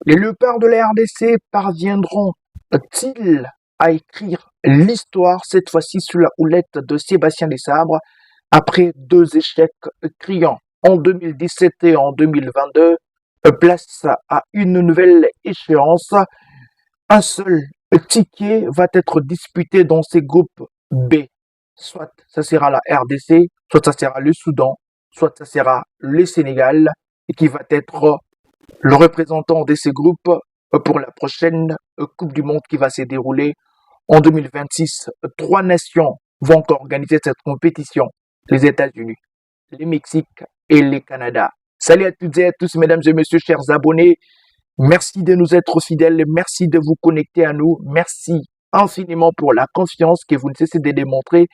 Les léopards de la RDC parviendront-ils à écrire l'histoire cette fois-ci sous la houlette de Sébastien Desabre après deux échecs criants en 2017 et en 2022? Place à une nouvelle échéance. Un seul ticket va être disputé dans ces groupes B. Soit ça sera la RDC, soit ça sera le Soudan, soit ça sera le Sénégal, et qui va être le représentant de ces groupes pour la prochaine Coupe du Monde qui va se dérouler en 2026. Trois nations vont encore organiser cette compétition: les États-Unis, le Mexique et le Canada. Salut à toutes et à tous, mesdames et messieurs, chers abonnés. Merci de nous être fidèles, merci de vous connecter à nous, merci infiniment pour la confiance que vous ne cessez de démontrer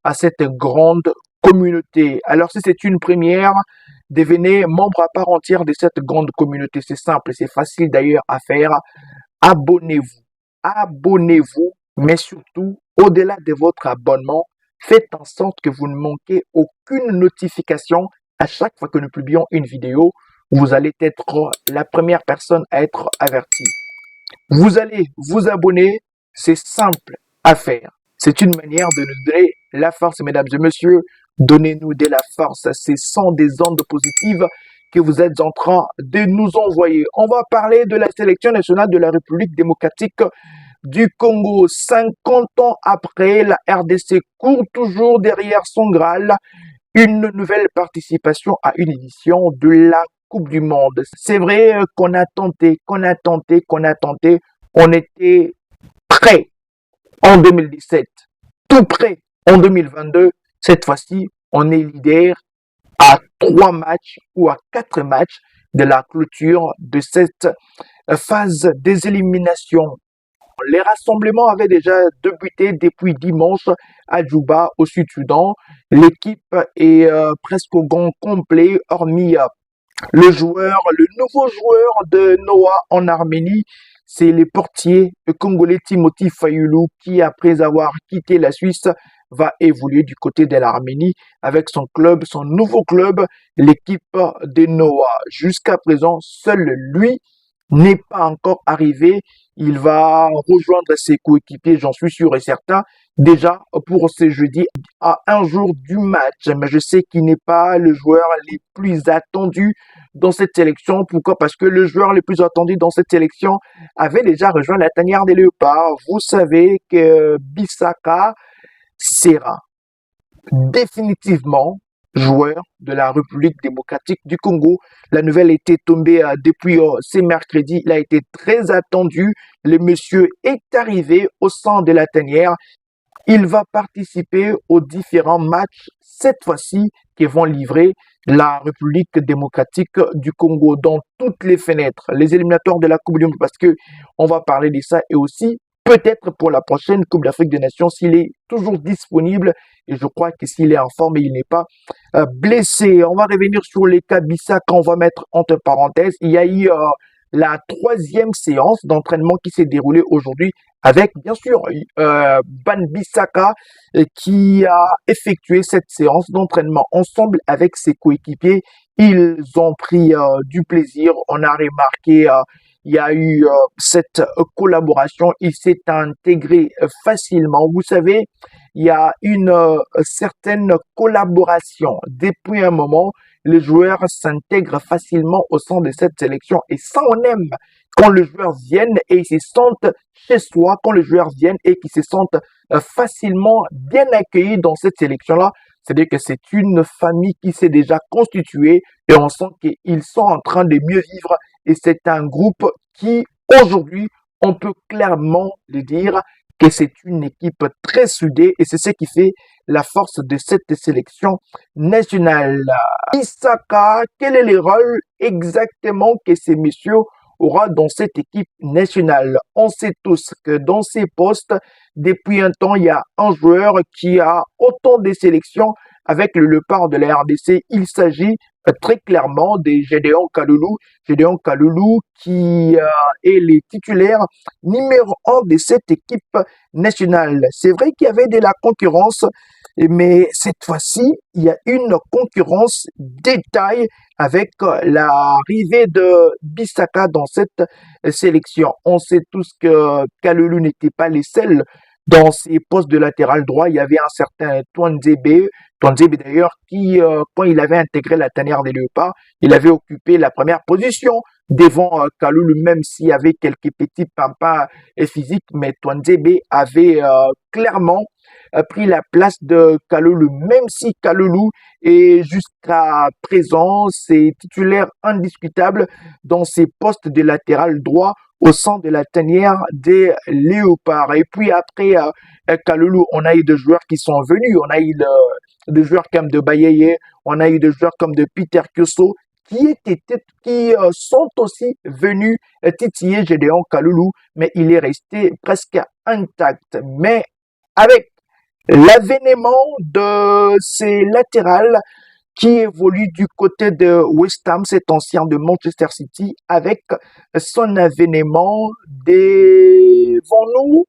à cette grande communauté. Alors si c'est une première, devenez membre à part entière de cette grande communauté. C'est simple, c'est facile d'ailleurs à faire. Abonnez-vous, abonnez-vous, mais surtout, au-delà de votre abonnement, faites en sorte que vous ne manquez aucune notification à chaque fois que nous publions une vidéo. Vous allez être la première personne à être avertie. Vous allez vous abonner, c'est simple à faire. C'est une manière de nous donner la force, mesdames et messieurs. Donnez-nous de la force. Ce sont des ondes positives que vous êtes en train de nous envoyer. On va parler de la sélection nationale de la République démocratique du Congo. 50 ans après, la RDC court toujours derrière son Graal, une nouvelle participation à une édition de la Coupe du Monde. C'est vrai qu'on a tenté. On était prêt en 2017, tout prêt en 2022. Cette fois-ci, on est leader à 3 matchs ou à 4 matchs de la clôture de cette phase des éliminations. Les rassemblements avaient déjà débuté depuis dimanche à Djouba, au Sud-Soudan. L'équipe est presque au grand complet, hormis le nouveau joueur de Noah en Arménie. C'est le portier congolais Timothy Fayulu qui, après avoir quitté la Suisse, va évoluer du côté de l'Arménie avec son club, son nouveau club, l'équipe de Noah. Jusqu'à présent, seul lui n'est pas encore arrivé. Il va rejoindre ses coéquipiers, j'en suis sûr et certain, déjà pour ce jeudi à un jour du match. Mais je sais qu'il n'est pas le joueur le plus attendu dans cette sélection. Pourquoi? Parce que le joueur le plus attendu dans cette sélection avait déjà rejoint la tanière des Léopards. Vous savez que Bissaka sera définitivement joueur de la République démocratique du Congo. La nouvelle était tombée depuis ce mercredi. Il a été très attendu. Le monsieur est arrivé au sein de la tanière. Il va participer aux différents matchs, cette fois-ci, qui vont livrer la République démocratique du Congo dans toutes les fenêtres, les éliminatoires de la Coupe du Monde, parce que on va parler de ça, et aussi peut-être pour la prochaine Coupe d'Afrique des Nations, s'il est toujours disponible, et je crois que s'il est en forme et il n'est pas blessé. On va revenir sur les cas Bissaka qu'on va mettre entre parenthèses. Il y a eu la 3e séance d'entraînement qui s'est déroulée aujourd'hui avec, bien sûr, Ban Bissaka qui a effectué cette séance d'entraînement ensemble avec ses coéquipiers. Ils ont pris du plaisir. On a remarqué il y a eu cette collaboration, il s'est intégré facilement. Vous savez, il y a une certaine collaboration. Depuis un moment, les joueurs s'intègrent facilement au sein de cette sélection. Et ça, on aime quand les joueurs viennent et ils se sentent chez soi, quand les joueurs viennent et qu'ils se sentent facilement bien accueillis dans cette sélection-là. C'est-à-dire que c'est une famille qui s'est déjà constituée et on sent qu'ils sont en train de mieux vivre. Et c'est un groupe qui, aujourd'hui, on peut clairement le dire que c'est une équipe très soudée et c'est ce qui fait la force de cette sélection nationale. Issaka, quel est le rôle exactement que ces messieurs aura dans cette équipe nationale? On sait tous que dans ces postes, depuis un temps, il y a un joueur qui a autant de sélections avec le léopard de la RDC. Il s'agit très clairement des Gédéon Kaloulou qui est le titulaire numéro un de cette équipe nationale. C'est vrai qu'il y avait de la concurrence, mais cette fois-ci, il y a une concurrence détail avec l'arrivée de Bissaka dans cette sélection. On sait tous que Kalulu n'était pas les seuls dans ses postes de latéral droit. Il y avait un certain Twanzebe d'ailleurs, qui, quand il avait intégré la tanière des Léopards, il avait occupé la première position devant Kalulu, même s'il y avait quelques petits pampas physiques, mais Twanzebe avait clairement pris la place de Kalulu, même si Kalulu est jusqu'à présent, c'est titulaire indiscutable dans ses postes de latéral droit au sein de la tanière des Léopards. Et puis après Kalulu, on a eu des joueurs qui sont venus, on a eu des joueurs comme de Bayeye, on a eu des joueurs comme de Peter Kioso, qui sont aussi venus titiller Gédéon Kaloulou, mais il est resté presque intact. Mais avec l'avènement de ces latérales qui évolue du côté de West Ham, cet ancien de Manchester City, avec son avènement, devons-nous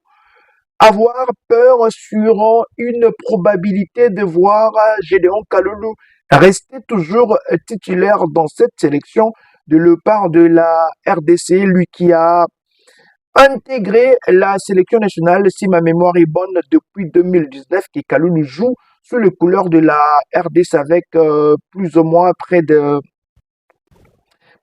avoir peur sur une probabilité de voir Gédéon Kaloulou rester toujours titulaire dans cette sélection de la part de la RDC, lui qui a intégré la sélection nationale, si ma mémoire est bonne, depuis 2019, qui Kaloulou joue sous les couleurs de la RDC avec plus ou moins plus de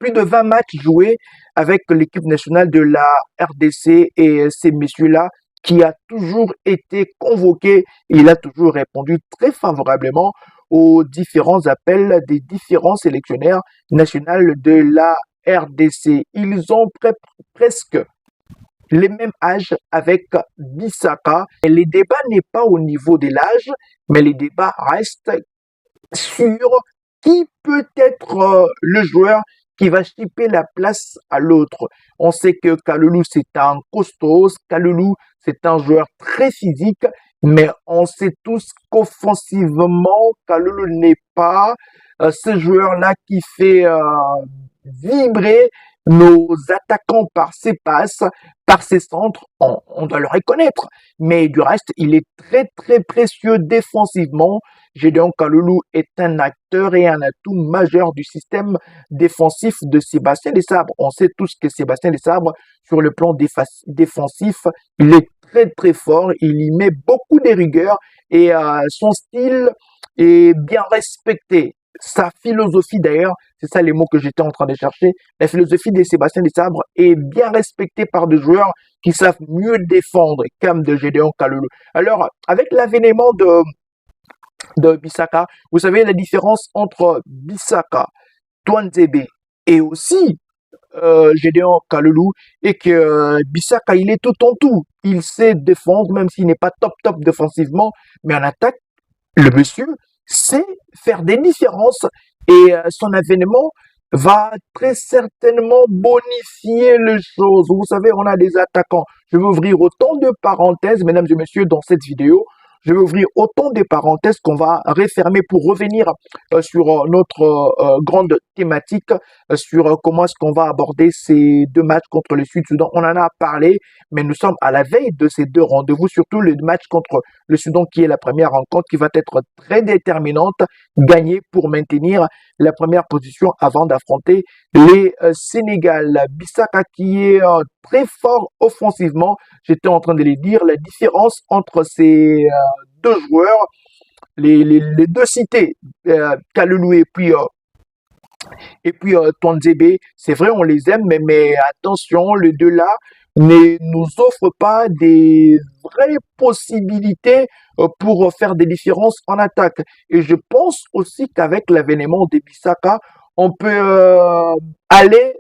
20 matchs joués avec l'équipe nationale de la RDC et ces messieurs-là qui a toujours été convoqué. Il a toujours répondu très favorablement aux différents appels des différents sélectionnaires nationaux de la RDC. Ils ont presque les mêmes âges avec Bissaka. Et le débat n'est pas au niveau de l'âge, mais le débat reste sur qui peut être le joueur qui va chipper la place à l'autre. On sait que Kalulu, c'est un costaud, Kalulu, c'est un joueur très physique, mais on sait tous qu'offensivement, Kalulu n'est pas ce joueur-là qui fait vibrer nos attaquants par ses passes, par ses centres, on doit le reconnaître. Mais du reste, il est très très précieux défensivement. Gédéon Kaloulou est un acteur et un atout majeur du système défensif de Sébastien Desabre. On sait tous que Sébastien Desabre, sur le plan défensif, il est très très fort, il y met beaucoup de rigueur et son style est bien respecté. Sa philosophie d'ailleurs, c'est ça les mots que j'étais en train de chercher, la philosophie de Sébastien Desabre est bien respectée par des joueurs qui savent mieux défendre, comme de Gédéon Kaloulou. Alors, avec l'avènement de Bissaka, vous savez la différence entre Bissaka, Twanzebe et aussi Gédéon Kaloulou et que Bissaka, il est tout en tout. Il sait défendre, même s'il n'est pas top défensivement, mais en attaque, le monsieur sait faire des différences et son avènement va très certainement bonifier les choses. Vous savez, on a des attaquants. Je vais ouvrir autant de parenthèses, mesdames et messieurs, dans cette vidéo. Je vais ouvrir autant de parenthèses qu'on va refermer pour revenir sur notre grande thématique, sur comment est-ce qu'on va aborder ces deux matchs contre le Sud-Soudan. On en a parlé, mais nous sommes à la veille de ces deux rendez-vous, surtout le match contre le Soudan qui est la première rencontre qui va être très déterminante, gagner pour maintenir la première position avant d'affronter les Sénégal. Bissaka qui est très fort offensivement, j'étais en train de les dire, la différence entre ces deux joueurs, les deux cités, Kalulu et puis Twanzebe, c'est vrai, on les aime, mais attention, les deux là ne nous offrent pas des vraies possibilités pour faire des différences en attaque. Et je pense aussi qu'avec l'avènement de Bissaka, on peut aller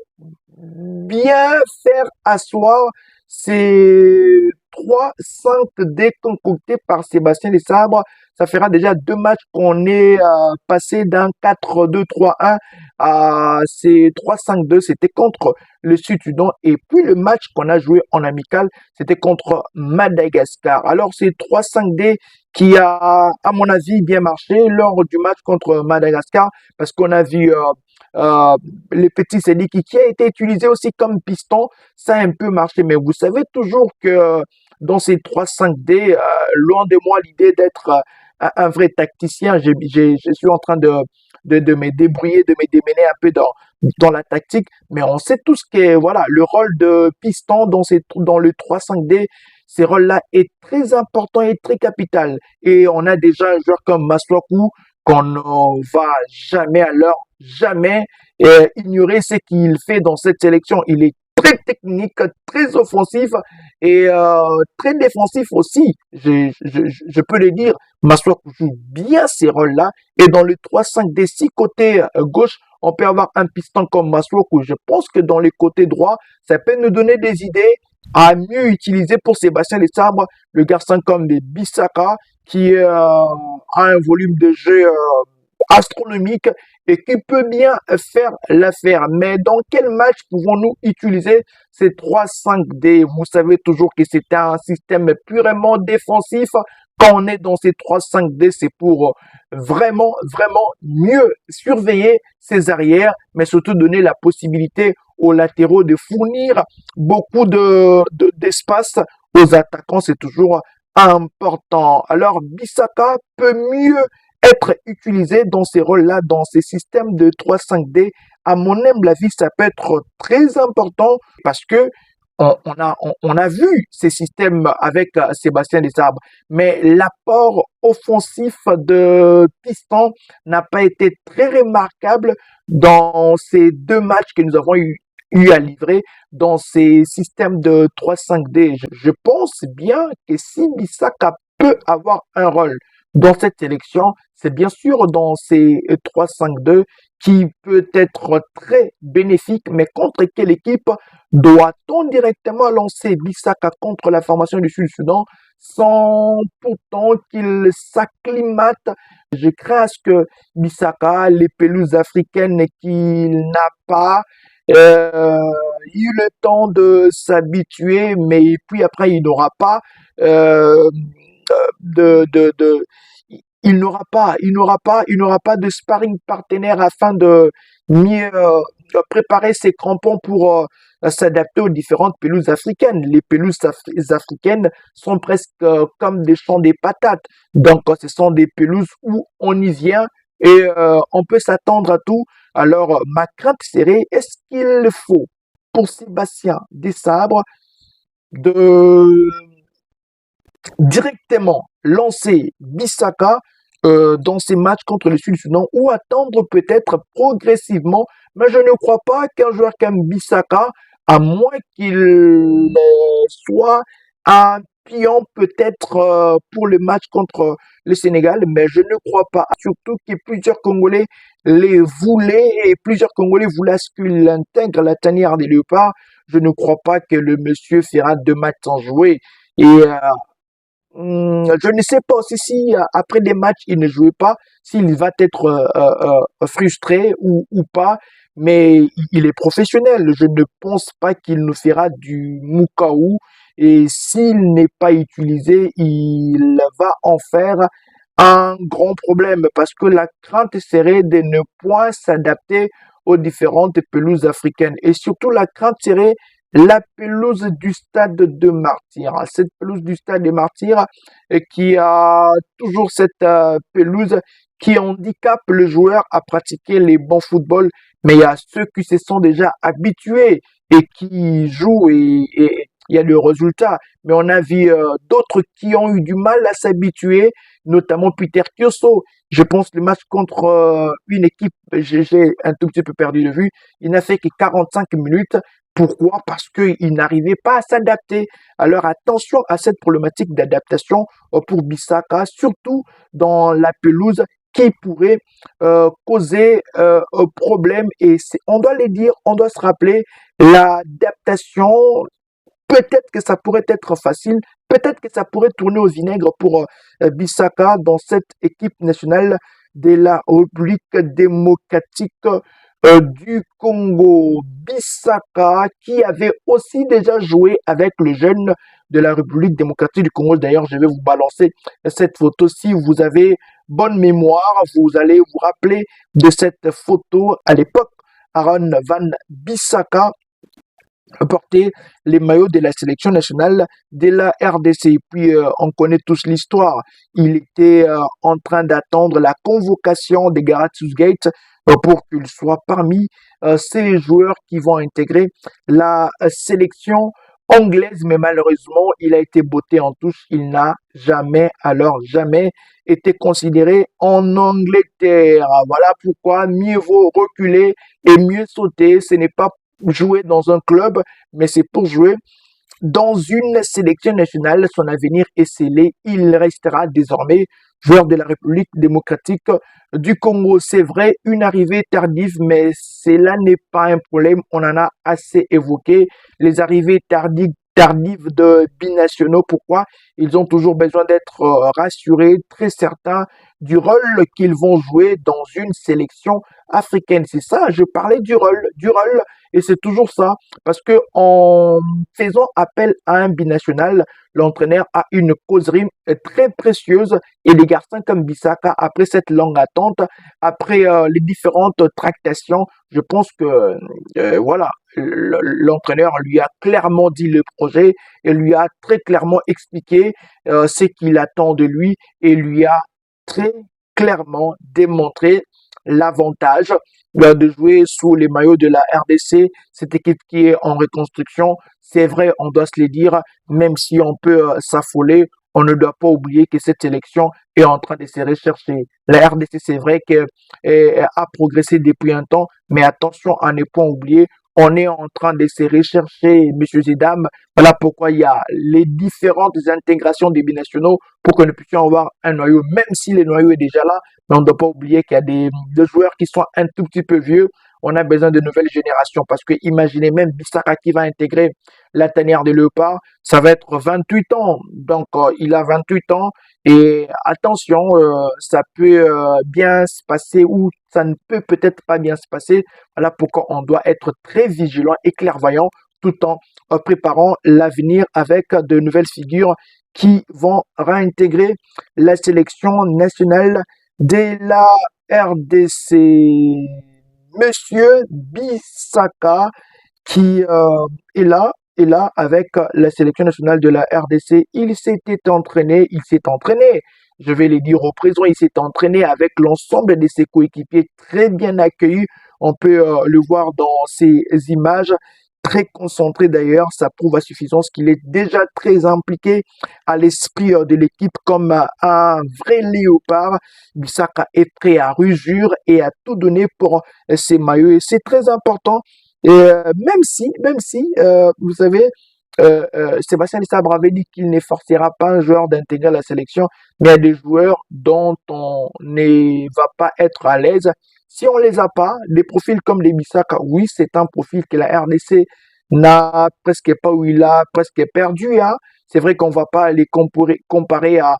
bien faire asseoir ces 3-5 dés concoctés par Sébastien Desabre. Ça fera déjà 2 matchs qu'on est passé d'un 4-2-3-1 à ces 3-5-2. C'était contre le Sud-Soudan. Et puis le match qu'on a joué en amical, c'était contre Madagascar. Alors c'est 3-5-D qui a, à mon avis, bien marché lors du match contre Madagascar parce qu'on a vu euh, le petit Sediki qui a été utilisé aussi comme piston. Ça a un peu marché, mais vous savez toujours que dans ces 3-5-D, loin de moi l'idée d'être un vrai tacticien. Je suis en train de me débrouiller, de me démener un peu dans la tactique, mais on sait tous que voilà, le rôle de piston dans le 3-5-D, ces rôles-là est très important et très capital. Et on a déjà un joueur comme Maswaku qu'on ne va jamais alors, jamais ignorer ce qu'il fait dans cette sélection. Il est très technique, très offensif et très défensif aussi. Je peux le dire, Maswaku joue bien ces rôles-là. Et dans le 3-5 des 6 côtés gauche, on peut avoir un piston comme Maswaku. Je pense que dans les côtés droits, ça peut nous donner des idées à mieux utiliser pour Sébastien Desabre, le garçon comme des Bissaka, qui a un volume de jeu astronomique et qui peut bien faire l'affaire. Mais dans quel match pouvons-nous utiliser ces 3-5-D? Vous savez toujours que c'est un système purement défensif. Quand on est dans ces 3-5-D, c'est pour vraiment, vraiment mieux surveiller ses arrières, mais surtout donner la possibilité aux latéraux de fournir beaucoup d'espace aux attaquants. C'est toujours important. Alors, Bissaka peut mieux être utilisé dans ces rôles-là, dans ces systèmes de 3-5-D. À mon humble avis, ça peut être très important parce que on a vu ces systèmes avec Sébastien Desabre, mais l'apport offensif de Piston n'a pas été très remarquable dans ces 2 matchs que nous avons eu à livrer dans ces systèmes de 3-5-D. Je pense bien que si Bissaka peut avoir un rôle dans cette sélection, c'est bien sûr dans ces 3-5-2 qui peut être très bénéfique, mais contre quelle équipe doit-on directement lancer Bissaka contre la formation du Sud-Soudan sans pourtant qu'il s'acclimate? Je crains à ce que Bissaka, les pelouses africaines qu'il n'a pas eu le temps de s'habituer, mais puis après il n'aura pas euh, de il n'aura pas de sparring partenaire afin de mieux préparer ses crampons pour s'adapter aux différentes pelouses africaines. Les pelouses africaines sont presque comme des champs des patates. Donc, ce sont des pelouses où on y vient et on peut s'attendre à tout. Alors, ma crainte serait, est-ce qu'il faut pour Sébastien Desabre de directement lancer Bissaka dans ces matchs contre le Sud-Soudan ou attendre peut-être progressivement. Mais je ne crois pas qu'un joueur comme Bissaka, à moins qu'il soit un pion peut-être pour le match contre le Sénégal, mais je ne crois pas. Surtout que plusieurs Congolais les voulaient et plusieurs Congolais voulaient qu'il intègre la tanière des Léopards. Je ne crois pas que le monsieur fera 2 matchs sans jouer. Et je ne sais pas aussi si après des matchs il ne jouait pas, s'il va être frustré ou pas, mais il est professionnel. Je ne pense pas qu'il nous fera du Mukaou et s'il n'est pas utilisé, il va en faire un grand problème parce que la crainte serait de ne point s'adapter aux différentes pelouses africaines et surtout la crainte serait la pelouse du stade de Martyrs. Cette pelouse du stade de Martyrs qui a toujours cette pelouse qui handicape le joueur à pratiquer les bons footballs, mais il y a ceux qui se sont déjà habitués et qui jouent et il y a le résultat. Mais on a vu d'autres qui ont eu du mal à s'habituer, notamment Peter Kioso. Je pense le match contre une équipe, j'ai un tout petit peu perdu de vue, il n'a fait que 45 minutes. Pourquoi? Parce qu'il n'arrivait pas à s'adapter. Alors attention à cette problématique d'adaptation pour Bissaka, surtout dans la pelouse qui pourrait causer un problème. Et on doit le dire, on doit se rappeler, l'adaptation, peut-être que ça pourrait être facile peut-être que ça pourrait tourner au vinaigre pour Bissaka dans cette équipe nationale de la République démocratique du Congo. Bissaka qui avait aussi déjà joué avec le jeune de la République démocratique du Congo. D'ailleurs, je vais vous balancer cette photo. Si vous avez bonne mémoire, vous allez vous rappeler de cette photo à l'époque. Aaron Van Bissaka porter les maillots de la sélection nationale de la RDC. Puis, on connaît tous l'histoire. Il était en train d'attendre la convocation de Gareth Southgate pour qu'il soit parmi ces joueurs qui vont intégrer la sélection anglaise, mais malheureusement, il a été botté en touche. Il n'a jamais, alors jamais, été considéré en Angleterre. Voilà pourquoi mieux vaut reculer et mieux sauter. Ce n'est pas jouer dans un club, mais c'est pour jouer dans une sélection nationale. Son avenir est scellé. Il restera désormais joueur de la République démocratique du Congo. C'est vrai, une arrivée tardive, mais cela n'est pas un problème. On en a assez évoqué. Les arrivées tardives de binationaux. Pourquoi? Ils ont toujours besoin d'être rassurés, très certains du rôle qu'ils vont jouer dans une sélection africaine. C'est ça, je parlais du rôle, et c'est toujours ça, parce que en faisant appel à un binational, l'entraîneur a une causerie très précieuse, et les garçons comme Bissaka, après cette longue attente, après les différentes tractations, je pense que voilà, l'entraîneur lui a clairement dit le projet et lui a très clairement expliqué ce qu'il attend de lui et lui a très clairement démontré l'avantage de jouer sous les maillots de la RDC, cette équipe qui est en reconstruction. C'est vrai, on doit se le dire, même si on peut s'affoler, on ne doit pas oublier que cette sélection est en train de se rechercher. La RDC, c'est vrai qu'elle a progressé depuis un temps, mais attention à ne pas oublier, on est en train de se rechercher, messieurs et dames. Voilà pourquoi il y a les différentes intégrations des binationaux pour que nous puissions avoir un noyau, même si le noyau est déjà là. Mais on ne doit pas oublier qu'il y a des joueurs qui sont un tout petit peu vieux. On a besoin de nouvelles générations parce que imaginez même Bissaka qui va intégrer la tanière des léopards, ça va être 28 ans. Donc il a 28 ans et attention, ça peut bien se passer ou ça ne peut peut-être pas bien se passer. Voilà pourquoi on doit être très vigilant et clairvoyant tout en préparant l'avenir avec de nouvelles figures qui vont réintégrer la sélection nationale de la RDC. Monsieur Bissaka qui est là avec la sélection nationale de la RDC. Il s'est entraîné, je vais le dire au présent, il s'est entraîné avec l'ensemble de ses coéquipiers très bien accueillis. On peut le voir dans ces images, très concentré d'ailleurs, ça prouve à suffisance qu'il est déjà très impliqué à l'esprit de l'équipe comme un vrai léopard. Bissaka est prêt à rugir et à tout donner pour ses maillots et c'est très important. Et même si, vous savez, Sébastien Desabre avait dit qu'il ne forcera pas un joueur d'intégrer la sélection, mais il y a des joueurs dont on ne va pas être à l'aise. Si on les a pas, des profils comme les Bissaka, oui, c'est un profil que la RDC n'a presque pas ou il a presque perdu, hein. C'est vrai qu'on va pas les comparer à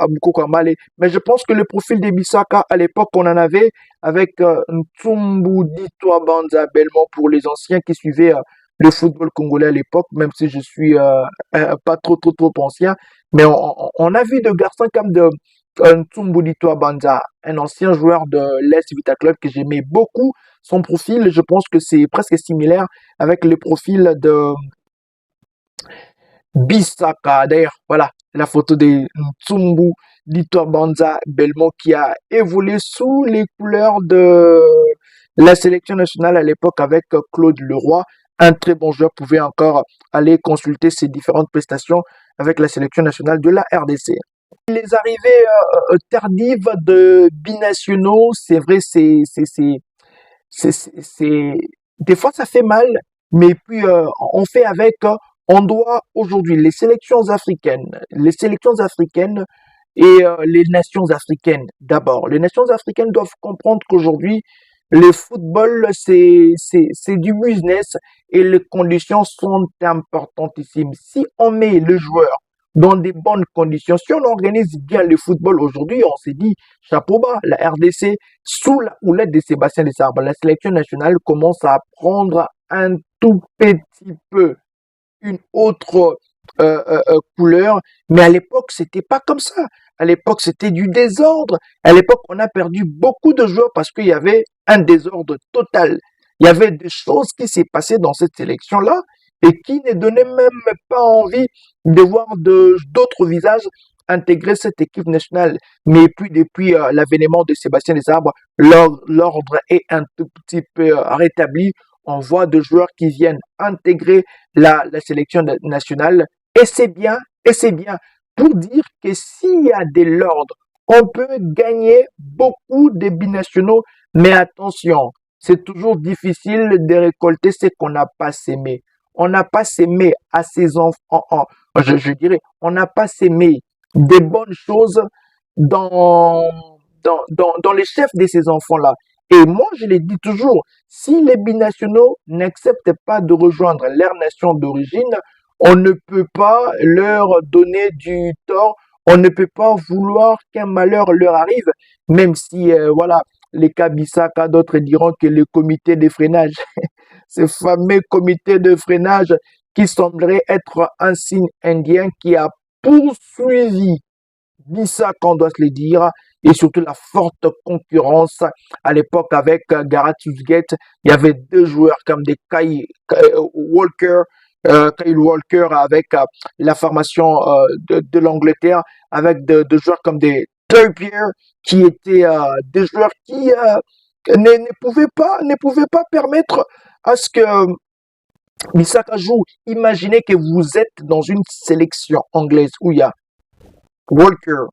Mukoko Male, mais je pense que le profil des Bissaka, à l'époque, on en avait avec Ntsumbu Ditwa Banza Belmont pour les anciens qui suivaient le football congolais à l'époque, même si je suis pas trop ancien, mais on a vu de garçons comme de Ntsumbu Banza, un ancien joueur de l'Est Vita Club que j'aimais beaucoup. Son profil, je pense que c'est presque similaire avec le profil de Bissaka. D'ailleurs, voilà la photo de Ntsumbu Banza Belmont qui a évolué sous les couleurs de la sélection nationale à l'époque avec Claude Leroy. Un très bon joueur, pouvait encore aller consulter ses différentes prestations avec la sélection nationale de la RDC. Les arrivées tardives de binationaux, c'est vrai, des fois ça fait mal, mais puis on fait avec. On doit aujourd'hui les sélections africaines et les nations africaines d'abord. Les nations africaines doivent comprendre qu'aujourd'hui Le football, c'est du business et les conditions sont importantissimes. Si on met le joueur dans des bonnes conditions, si on organise bien le football aujourd'hui, on s'est dit, chapeau bas, la RDC, sous la houlette de Sébastien Desabre, la sélection nationale commence à prendre un tout petit peu une autre couleur. Mais à l'époque, c'était pas comme ça. À l'époque, c'était du désordre. À l'époque, on a perdu beaucoup de joueurs parce qu'il y avait un désordre total. Il y avait des choses qui s'est passées dans cette sélection-là et qui ne donnaient même pas envie de voir d'autres visages intégrer cette équipe nationale. Mais puis, depuis l'avènement de Sébastien Desabre, l'ordre est un tout petit peu rétabli. On voit de joueurs qui viennent intégrer la sélection nationale. Et c'est bien pour dire que s'il y a de l'ordre, on peut gagner beaucoup de binationaux. Mais attention, c'est toujours difficile de récolter ce qu'on n'a pas sémé. On n'a pas sémé à ses enfants, je dirais, on n'a pas sémé des bonnes choses dans, dans les chefs de ces enfants-là. Et moi, je l'ai dit toujours, si les binationaux n'acceptent pas de rejoindre leur nation d'origine, on ne peut pas leur donner du tort, on ne peut pas vouloir qu'un malheur leur arrive, même si, voilà, les cas Bissaka, d'autres diront que le comité de freinage, ce fameux comité de freinage qui semblerait être un signe indien qui a poursuivi Bissaka, on doit se le dire, et surtout la forte concurrence à l'époque avec Gareth Southgate. Il y avait deux joueurs comme des Walker, Kyle Walker avec la formation de l'Angleterre, avec de joueurs comme des Trippier qui étaient des joueurs qui ne pouvaient pas permettre à ce que Bissaka joue. Imaginez que vous êtes dans une sélection anglaise où il y a Walker,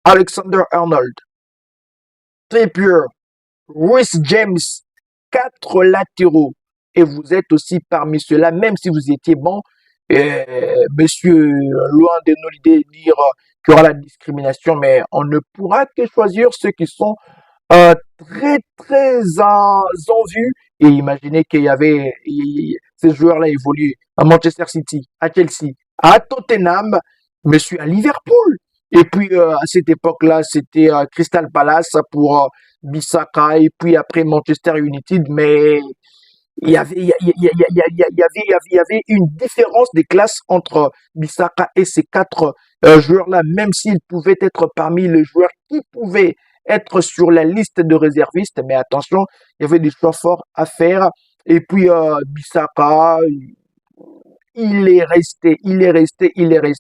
Alexander-Arnold, Trippier, Reece James, quatre latéraux. Et vous êtes aussi parmi ceux-là, même si vous étiez bon, monsieur, loin de nous l'idée de dire qu'il y aura la discrimination, mais on ne pourra que choisir ceux qui sont très, très en vue. Et imaginez qu'il y avait ces joueurs-là évoluent à Manchester City, à Chelsea, à Tottenham, monsieur à Liverpool. Et puis à cette époque-là, c'était Crystal Palace pour Bissaka et puis après Manchester United. Mais il y avait une différence de classe entre Bissaka et ces quatre joueurs-là, même s'ils pouvaient être parmi les joueurs qui pouvaient être sur la liste de réservistes. Mais attention, il y avait des choix forts à faire. Et puis Bissaka, il est resté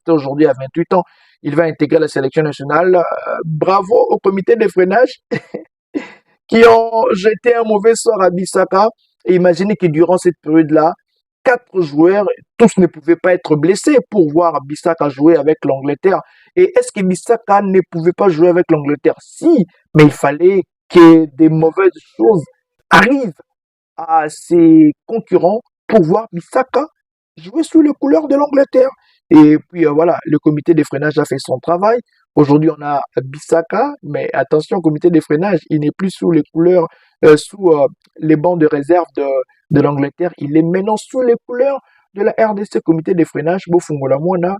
aujourd'hui à 28 ans. Il va intégrer la sélection nationale. Bravo au comité de freinage qui ont jeté un mauvais sort à Bissaka. Et imaginez que durant cette période-là, quatre joueurs, tous ne pouvaient pas être blessés pour voir Bissaka jouer avec l'Angleterre. Et est-ce que Bissaka ne pouvait pas jouer avec l'Angleterre? Si, mais il fallait que des mauvaises choses arrivent à ses concurrents pour voir Bissaka jouer sous les couleurs de l'Angleterre. Et puis voilà, le comité de freinage a fait son travail. Aujourd'hui, on a Bissaka, mais attention, comité de freinage, il n'est plus sous les couleurs, sous les bancs de réserve de l'Angleterre. Il est maintenant sous les couleurs de la RDC, comité de freinage. Bofungola Mwana,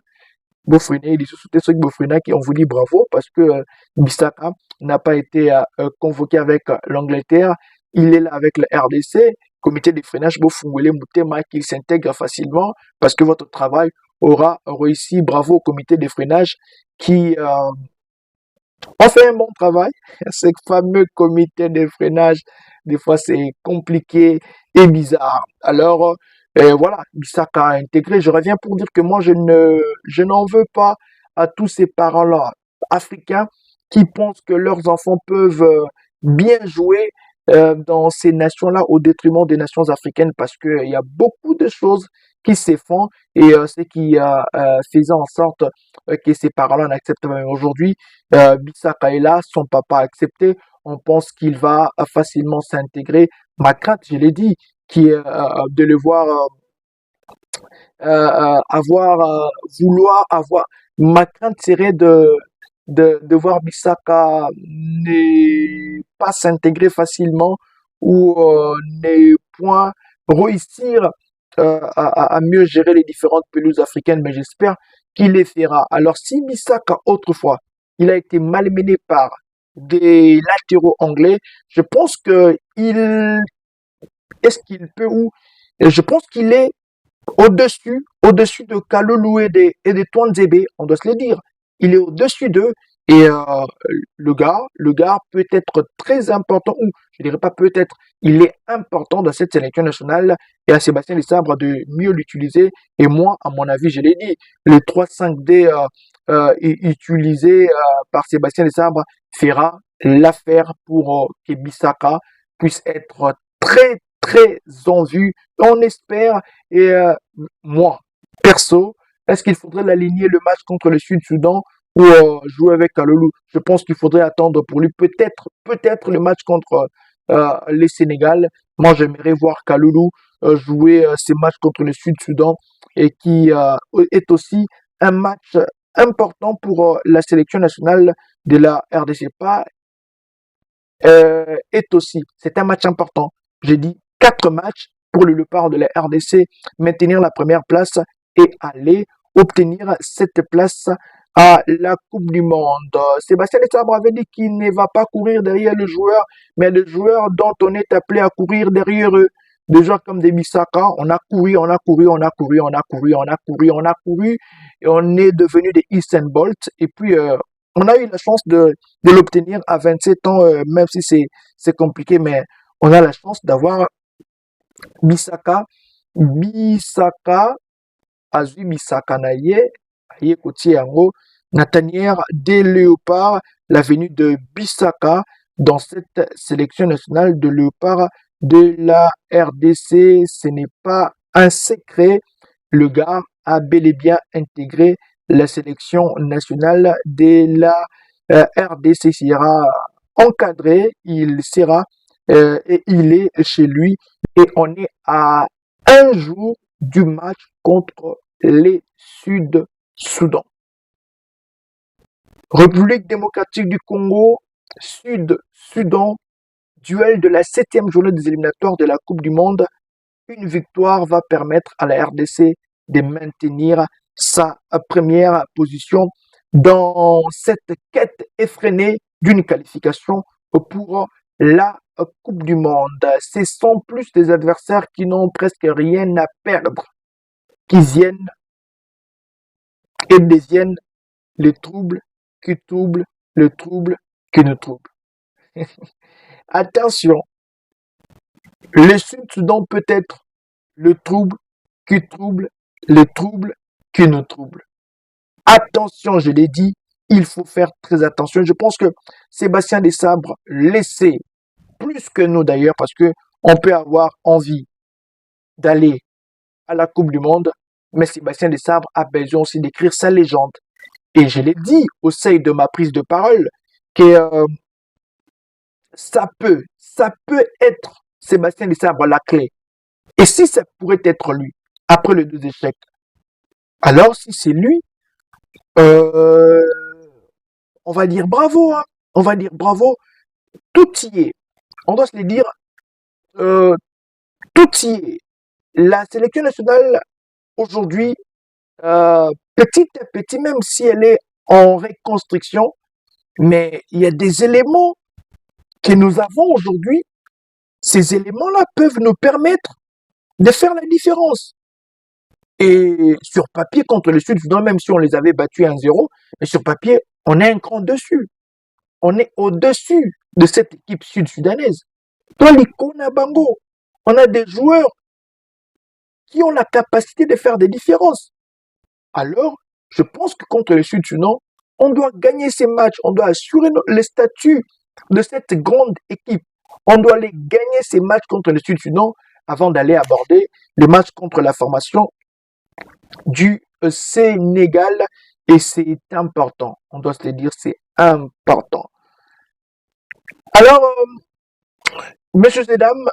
Bofrena, il est sous Bofrena qui on vous dit bravo parce que Bissaka n'a pas été convoqué avec l'Angleterre. Il est là avec le RDC, comité de freinage Bofungole Mutema, qu'il s'intègre facilement parce que votre travail aura réussi. Bravo au comité de freinage qui a fait un bon travail. Ce fameux comité de freinage, des fois c'est compliqué et bizarre. Alors voilà, Bissaka a intégré. Je reviens pour dire que moi je n'en veux pas à tous ces parents-là africains qui pensent que leurs enfants peuvent bien jouer dans ces nations-là au détriment des nations africaines parce qu'il y a beaucoup de choses qui se font et ce qui faisait en sorte que ces parents-là n'acceptent pas. Aujourd'hui, Bissaka est là, son papa a accepté, on pense qu'il va facilement s'intégrer. Ma crainte, je l'ai dit, qui est de le voir avoir, vouloir avoir. Ma crainte serait de voir Bissaka ne pas s'intégrer facilement ou ne point réussir à mieux gérer les différentes pelouses africaines, mais j'espère qu'il les fera. Alors si Bissaka autrefois, il a été malmené par des latéraux anglais, je pense que il est-ce qu'il peut ou je pense qu'il est au-dessus de Kalulu et de Twanzebe, on doit se le dire. Il est au-dessus d'eux et le gars peut être très important, ou je dirais pas peut-être, il est important dans cette sélection nationale et à Sébastien Desabre de mieux l'utiliser. Et moi, à mon avis, je l'ai dit, le 3-5-D utilisé par Sébastien Desabre fera l'affaire pour que Bissaka puisse être très, très en vue. On espère et moi, perso, est-ce qu'il faudrait l'aligner le match contre le Sud-Soudan ou jouer avec Kalulu? Je pense qu'il faudrait attendre pour lui peut-être le match contre les Sénégal. Moi, j'aimerais voir Kalulu jouer ces matchs contre le Sud-Soudan et qui est aussi un match important pour la sélection nationale de la RDC. Pas c'est un match important. J'ai dit 4 matchs pour le Léopard de la RDC, maintenir la première place et aller obtenir cette place à la Coupe du Monde. Sébastien Desabre avait dit qu'il ne va pas courir derrière le joueur, mais le joueur dont on est appelé à courir derrière eux. Des joueurs comme des Bissaka, on a couru, on a couru, on a couru, on a couru, on a couru, on a couru, et on est devenu des Usain Bolt. Et puis, on a eu la chance de l'obtenir à 27 ans, même si c'est compliqué, mais on a la chance d'avoir Bisaka, Bisaka, Azui Bisaka na ye, aye kotie yango, na tanière des léopards, la venue de Bissaka dans cette sélection nationale de léopards de la RDC, ce n'est pas un secret, le gars a bel et bien intégré la sélection nationale de la RDC sera encadré, il sera et il est chez lui et on est à un jour du match contre les Sud-Soudan. République démocratique du Congo, Sud-Soudan, duel de la 7e journée des éliminatoires de la Coupe du Monde. Une victoire va permettre à la RDC de maintenir sa première position dans cette quête effrénée d'une qualification pour la Coupe du Monde. Ce sont plus des adversaires qui n'ont presque rien à perdre, qui viennent et deviennent les troubles, qui troublent, le trouble qui nous trouble. Attention, le Sud-Soudan peut être le trouble qui trouble, le trouble qui nous trouble. Attention, je l'ai dit, il faut faire très attention. Je pense que Sébastien Desabre laissait plus que nous d'ailleurs, parce que on peut avoir envie d'aller à la Coupe du Monde, mais Sébastien Desabre a besoin aussi d'écrire sa légende. Et je l'ai dit au sein de ma prise de parole que ça peut être Sébastien Desabre la clé. Et si ça pourrait être lui, après les 2 échecs, alors si c'est lui, euh, on va dire bravo, hein. On va dire bravo, tout y est. On doit se le dire, euh, tout y est. La sélection nationale aujourd'hui, petit à petit, même si elle est en reconstruction, mais il y a des éléments que nous avons aujourd'hui. Ces éléments-là peuvent nous permettre de faire la différence. Et sur papier, contre le Sud-Soudan, même si on les avait battus 1-0, mais sur papier, on est un cran dessus. On est au-dessus de cette équipe sud-soudanaise. Toliko Nabango, on a des joueurs qui ont la capacité de faire des différences. Alors, je pense que contre le Sud-Soudan, on doit gagner ces matchs, on doit assurer le statut de cette grande équipe. On doit aller gagner ces matchs contre le Sud-Soudan avant d'aller aborder les matchs contre la formation du Sénégal. Et c'est important. On doit se le dire, c'est important. Alors, messieurs et dames,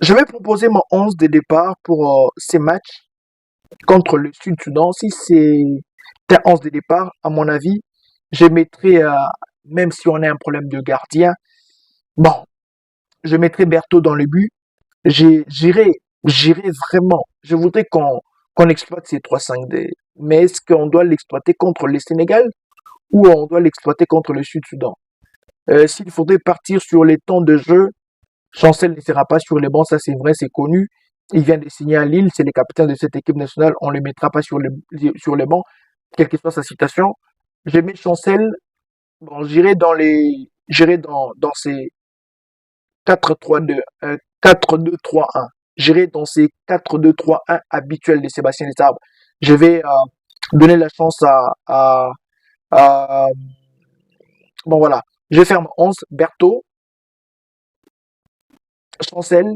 je vais proposer mon 11 de départ pour ces matchs contre le Sud-Soudan. Si c'est un 11 de départ, à mon avis, je mettrai, même si on a un problème de gardien, bon, je mettrai Berthaud dans le but. J'irai, j'irai vraiment. Je voudrais qu'on exploite ces 3-5D. Mais est-ce qu'on doit l'exploiter contre le Sénégal ou on doit l'exploiter contre le Sud-Soudan? S'il faudrait partir sur les temps de jeu, Chancel ne sera pas sur les bancs, ça c'est vrai, c'est connu. Il vient de signer à Lille, c'est le capitaine de cette équipe nationale, on ne le mettra pas sur les bancs, quelle que soit sa citation. Je mets Chancel, bon, j'irai dans ces 4-3-2, 4-2-3-1. J'irai dans ces 4-2-3-1 habituels de Sébastien Desabre. Je vais donner la chance à- bon voilà, je ferme 11, Berthaud, Chancel,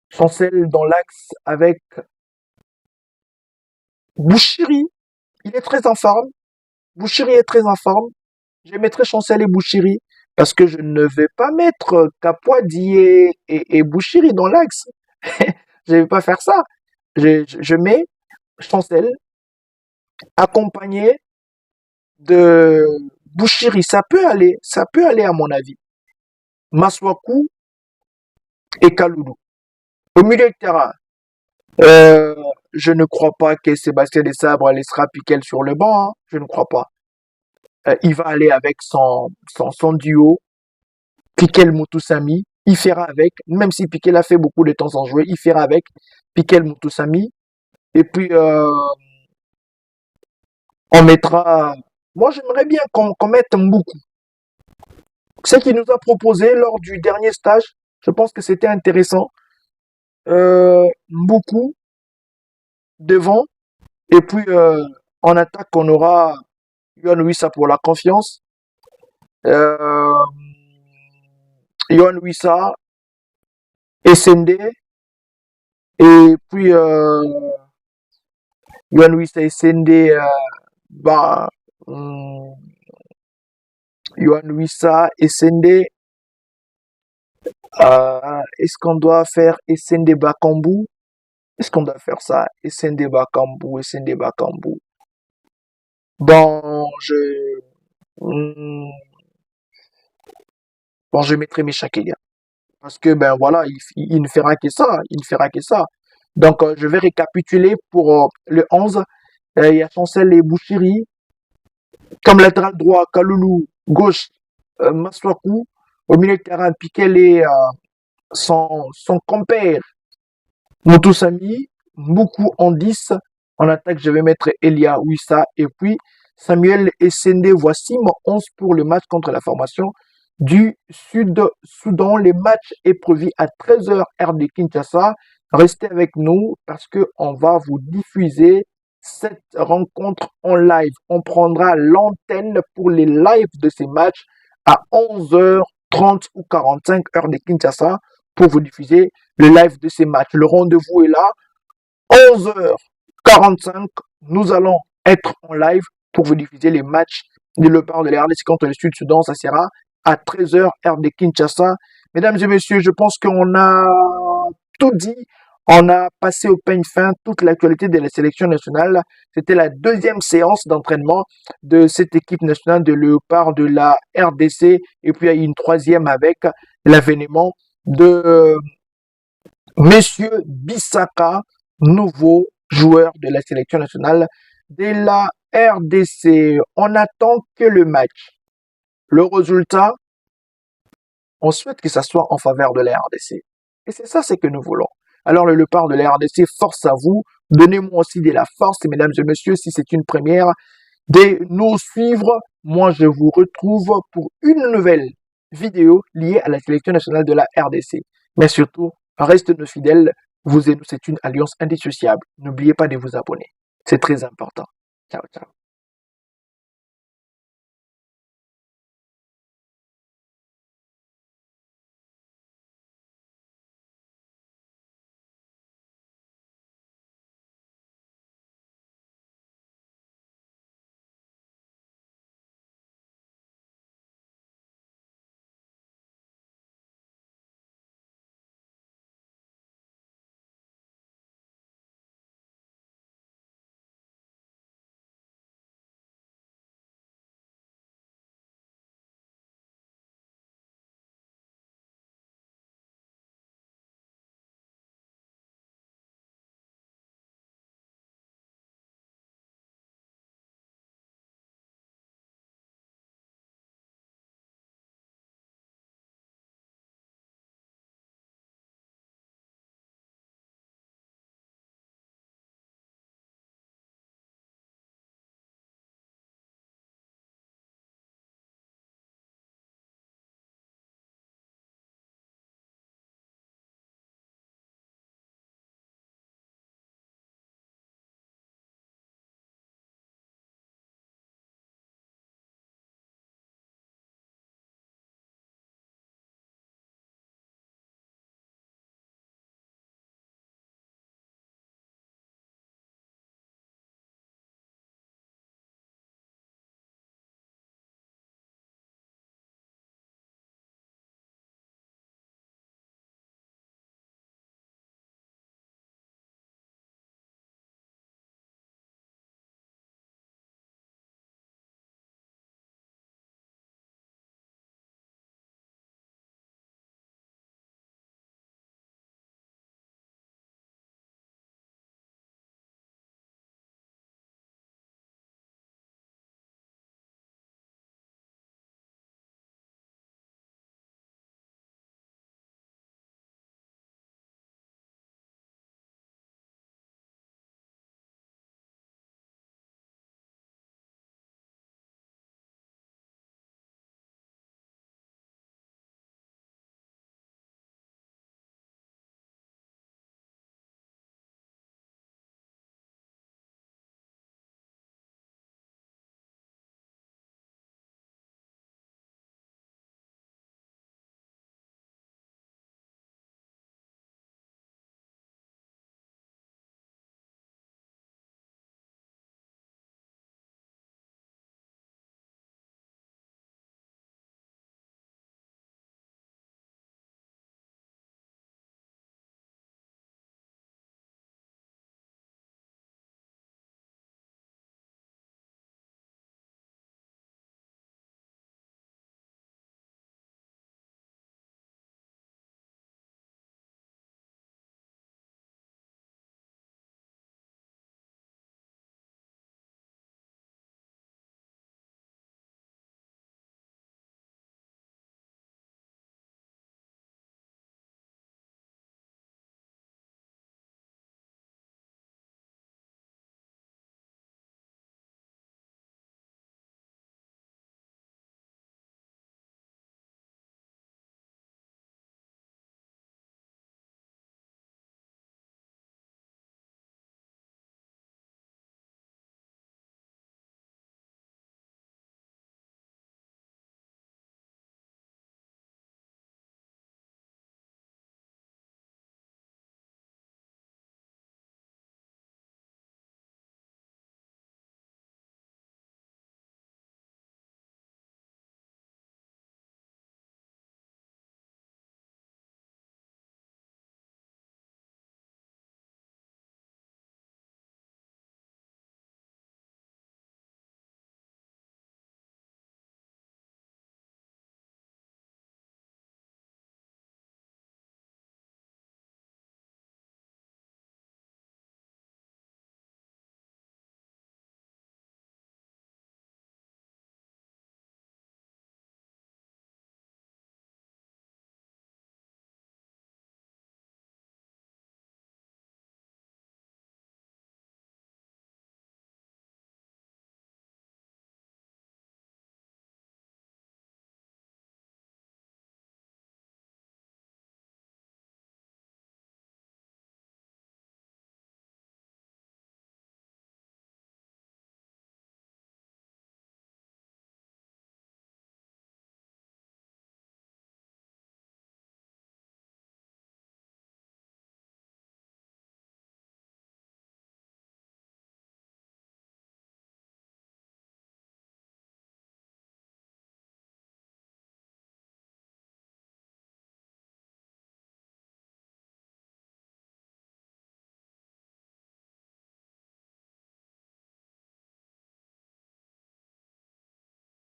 Chancel dans l'axe avec Bouchiri. Il est très en forme. Bouchiri est très en forme. Je mettrai Chancel et Bouchiri parce que je ne vais pas mettre Capoidi et Bouchiri dans l'axe. Je ne vais pas faire ça. Je mets Chancel accompagné de Bouchiri. Ça peut aller à mon avis. Maswaku et Kaloulou. Au milieu de terrain, euh, je ne crois pas que Sébastien Desabre laissera Piquel sur le banc, hein. Je ne crois pas. Il va aller avec son duo, Piquel Mutusami. Il fera avec, même si Piquel a fait beaucoup de temps sans jouer, il fera avec Piquel Mutusami. Et puis, on mettra. Moi, j'aimerais bien qu'on mette Mboukou. Ce qu'il nous a proposé lors du dernier stage, je pense que c'était intéressant. Mboukou devant. Et puis, en attaque, on aura Yohan Wissa pour la confiance. Euh, Yohan Wissa, Essendé. Et puis, Yohan Wissa, Essendé, bah, hum, Yohan Wissa, Essendé. Est-ce qu'on doit faire Essendé Bakambu? Est-ce qu'on doit faire ça? Essendé Bakambu, Essendé Bakambu. Bon, hum, bon, je mettrai mes Kelia. Parce que, ben voilà, il ne fera que ça. Il ne fera que ça. Donc, je vais récapituler pour le 11. Il y a Chancel et Bouchiri. Comme latéral droit, Kaloulou. Gauche, Maswaku. Au milieu de terrain, Piquel et son compère, Mutosami. Beaucoup en 10. En attaque, je vais mettre Elia Wissa et puis Samuel Essende. Voici mon 11 pour le match contre la formation du Sud-Soudan. Le match est prévu à 13h heure de Kinshasa. Restez avec nous parce que on va vous diffuser cette rencontre en live. On prendra l'antenne pour les lives de ces matchs à 11h30 ou 45 heures de Kinshasa pour vous diffuser le live de ces matchs. Le rendez-vous est là. 11h45, nous allons être en live pour vous diffuser les matchs de l'Opéra de la RDC contre le Sud-Soudan. Ça sera à 13h, heure de Kinshasa. Mesdames et messieurs, je pense qu'on a tout dit. On a passé au peigne fin toute l'actualité de la sélection nationale. C'était la deuxième séance d'entraînement de cette équipe nationale de Léopard de la RDC. Et puis il y a une troisième avec l'avènement de Monsieur Bissaka, nouveau joueur de la sélection nationale de la RDC. On attend que le match. Le résultat, on souhaite que ça soit en faveur de la RDC. Et c'est ça, c'est que nous voulons. Alors, le Léopard de la RDC, force à vous. Donnez-moi aussi de la force, mesdames et messieurs, si c'est une première, de nous suivre. Moi, je vous retrouve pour une nouvelle vidéo liée à la sélection nationale de la RDC. Mais surtout, restez nos fidèles. Vous et nous, c'est une alliance indissociable. N'oubliez pas de vous abonner. C'est très important. Ciao, ciao.